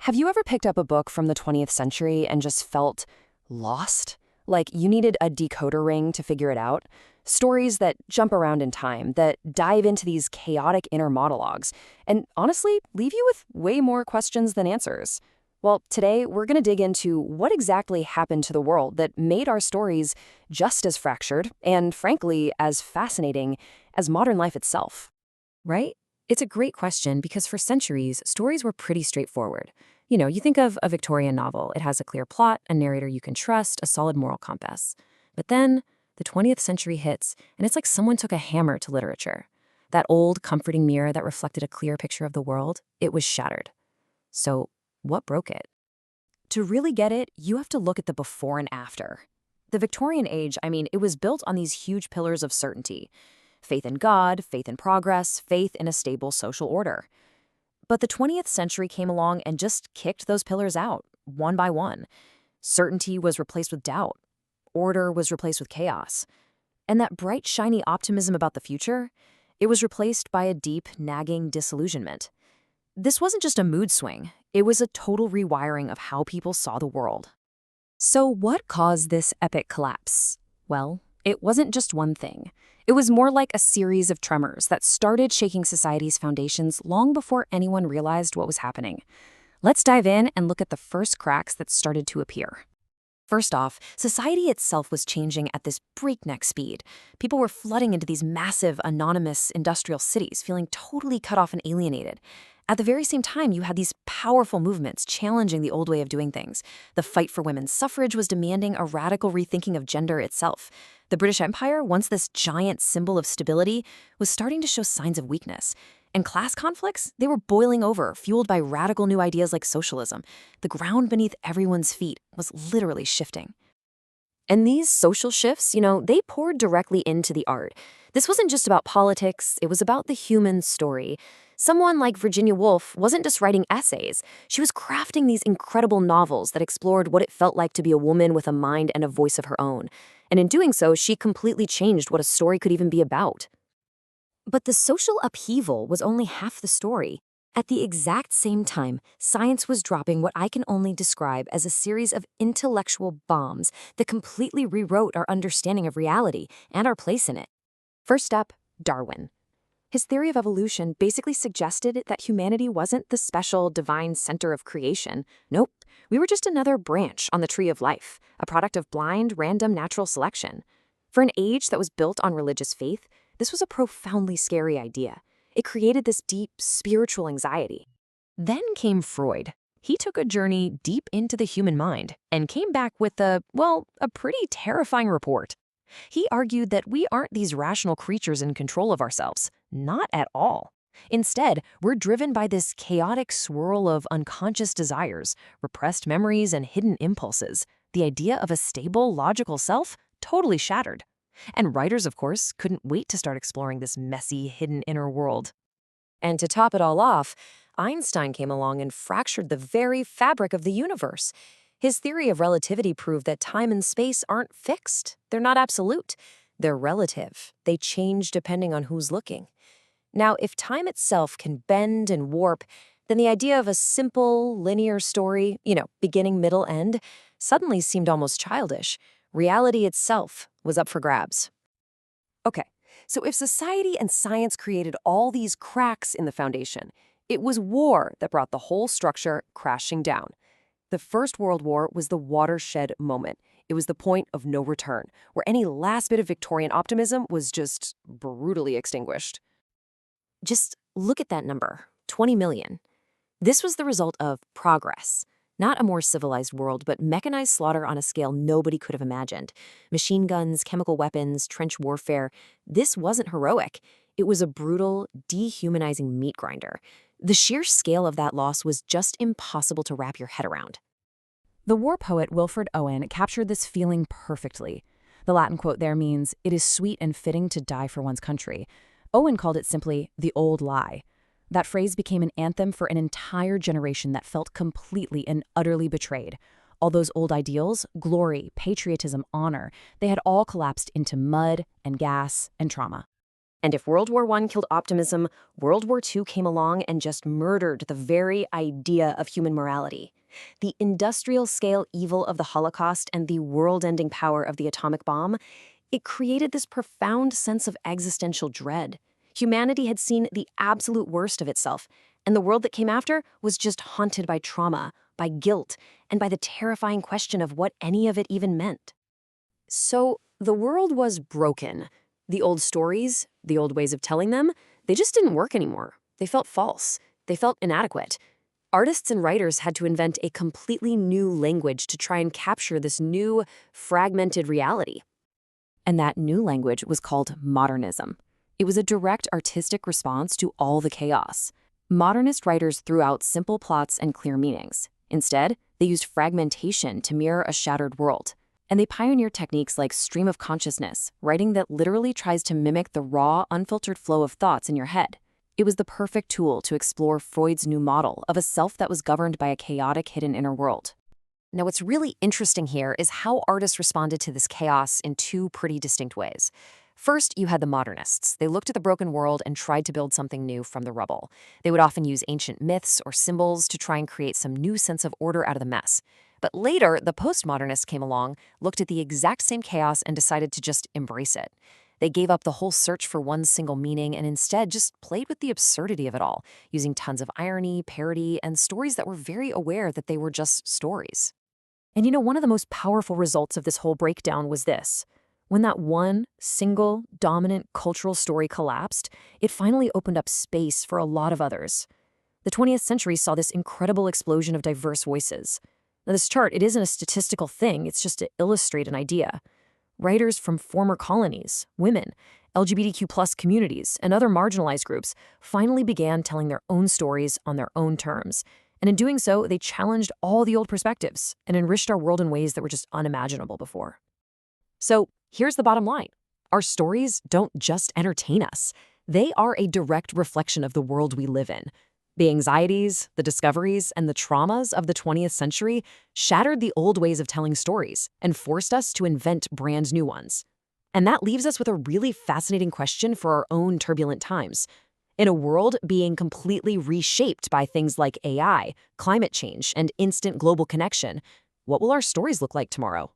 Have you ever picked up a book from the 20th century and just felt lost? Like you needed a decoder ring to figure it out? Stories that jump around in time, that dive into these chaotic inner monologues, and honestly, leave you with way more questions than answers. Well, today we're going to dig into what exactly happened to the world that made our stories just as fractured and, frankly, as fascinating as modern life itself. Right? It's a great question because for centuries, stories were pretty straightforward. You think of a Victorian novel. It has a clear plot, a narrator you can trust, a solid moral compass. But then the 20th century hits, and it's like someone took a hammer to literature. That old, comforting mirror that reflected a clear picture of the world, it was shattered. So, what broke it? To really get it, you have to look at the before and after. The Victorian age, it was built on these huge pillars of certainty. Faith in God, faith in progress, faith in a stable social order. But the 20th century came along and just kicked those pillars out, one by one. Certainty was replaced with doubt. Order was replaced with chaos. And that bright, shiny optimism about the future, it was replaced by a deep, nagging disillusionment. This wasn't just a mood swing. It was a total rewiring of how people saw the world. So what caused this epic collapse? Well, it wasn't just one thing. It was more like a series of tremors that started shaking society's foundations long before anyone realized what was happening. Let's dive in and look at the first cracks that started to appear. First off, society itself was changing at this breakneck speed. People were flooding into these massive, anonymous industrial cities, feeling totally cut off and alienated. At the very same time, you had these powerful movements challenging the old way of doing things. The fight for women's suffrage was demanding a radical rethinking of gender itself. The British Empire, once this giant symbol of stability, was starting to show signs of weakness. And class conflicts, they were boiling over, fueled by radical new ideas like socialism. The ground beneath everyone's feet was literally shifting. And these social shifts, they poured directly into the art. This wasn't just about politics, it was about the human story. Someone like Virginia Woolf wasn't just writing essays. She was crafting these incredible novels that explored what it felt like to be a woman with a mind and a voice of her own. And in doing so, she completely changed what a story could even be about. But the social upheaval was only half the story. At the exact same time, science was dropping what I can only describe as a series of intellectual bombs that completely rewrote our understanding of reality and our place in it. First up, Darwin. His theory of evolution basically suggested that humanity wasn't the special divine center of creation. Nope, we were just another branch on the tree of life, a product of blind, random natural selection. For an age that was built on religious faith, this was a profoundly scary idea. It created this deep spiritual anxiety. Then came Freud. He took a journey deep into the human mind and came back with a pretty terrifying report. He argued that we aren't these rational creatures in control of ourselves. Not at all. Instead, we're driven by this chaotic swirl of unconscious desires, repressed memories, and hidden impulses. The idea of a stable, logical self totally shattered. And writers, of course, couldn't wait to start exploring this messy, hidden inner world. And to top it all off, Einstein came along and fractured the very fabric of the universe. His theory of relativity proved that time and space aren't fixed. They're not absolute. They're relative. They change depending on who's looking. Now, if time itself can bend and warp, then the idea of a simple, linear story, beginning, middle, end, suddenly seemed almost childish. Reality itself was up for grabs. Okay, so if society and science created all these cracks in the foundation, it was war that brought the whole structure crashing down. The First World War was the watershed moment. It was the point of no return, where any last bit of Victorian optimism was just brutally extinguished. Just look at that number, 20 million. This was the result of progress. Not a more civilized world, but mechanized slaughter on a scale nobody could have imagined. Machine guns, chemical weapons, trench warfare. This wasn't heroic. It was a brutal, dehumanizing meat grinder. The sheer scale of that loss was just impossible to wrap your head around. The war poet Wilfred Owen captured this feeling perfectly. The Latin quote there means, "It is sweet and fitting to die for one's country." Owen called it simply the old lie. That phrase became an anthem for an entire generation that felt completely and utterly betrayed. All those old ideals, glory, patriotism, honor, they had all collapsed into mud and gas and trauma. And if World War I killed optimism, World War II came along and just murdered the very idea of human morality. The industrial-scale evil of the Holocaust and the world-ending power of the atomic bomb, it created this profound sense of existential dread. Humanity had seen the absolute worst of itself, and the world that came after was just haunted by trauma, by guilt, and by the terrifying question of what any of it even meant. So, the world was broken. The old stories, the old ways of telling them, they just didn't work anymore. They felt false. They felt inadequate. Artists and writers had to invent a completely new language to try and capture this new, fragmented reality. And that new language was called modernism. It was a direct artistic response to all the chaos. Modernist writers threw out simple plots and clear meanings. Instead, they used fragmentation to mirror a shattered world. And they pioneered techniques like stream of consciousness, writing that literally tries to mimic the raw, unfiltered flow of thoughts in your head. It was the perfect tool to explore Freud's new model of a self that was governed by a chaotic hidden inner world. Now, what's really interesting here is how artists responded to this chaos in two pretty distinct ways. First, you had the modernists. They looked at the broken world and tried to build something new from the rubble. They would often use ancient myths or symbols to try and create some new sense of order out of the mess. But later, the postmodernists came along, looked at the exact same chaos, and decided to just embrace it. They gave up the whole search for one single meaning and instead just played with the absurdity of it all, using tons of irony, parody, and stories that were very aware that they were just stories. And one of the most powerful results of this whole breakdown was this. When that one, single, dominant cultural story collapsed, it finally opened up space for a lot of others. The 20th century saw this incredible explosion of diverse voices. Now, this chart, it isn't a statistical thing, it's just to illustrate an idea. Writers from former colonies, women, LGBTQ+ communities, and other marginalized groups finally began telling their own stories on their own terms. And in doing so, they challenged all the old perspectives and enriched our world in ways that were just unimaginable before. So, here's the bottom line. Our stories don't just entertain us. They are a direct reflection of the world we live in. The anxieties, the discoveries, and the traumas of the 20th century shattered the old ways of telling stories and forced us to invent brand new ones. And that leaves us with a really fascinating question for our own turbulent times. In a world being completely reshaped by things like AI, climate change, and instant global connection, what will our stories look like tomorrow?